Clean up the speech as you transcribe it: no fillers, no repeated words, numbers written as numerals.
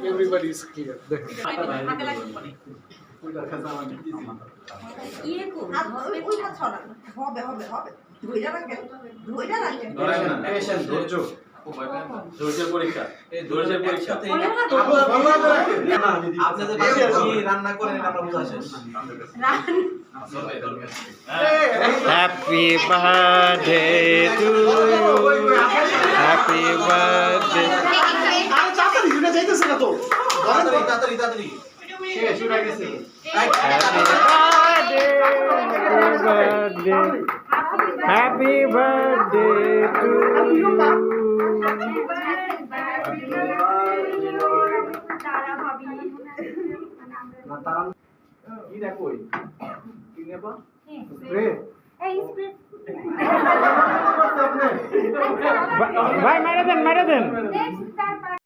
everybody is clear. দেখুন ধৈর্যের পরীক্ষা এই ধৈর্যের পরীক্ষা আপনাদের বাসায় কি রান্না করেন এটা আমরা বুঝা শেষ Happy birthday to you. Happy birthday. আরে তাড়াতাড়ি শুনে যাইতেছে না তো তাড়াতাড়ি তাড়াতাড়ি শেষ হয়ে গেছে Happy birthday to you. কি দেখো কি নেবা স্প্রে ভাই মেরে দেন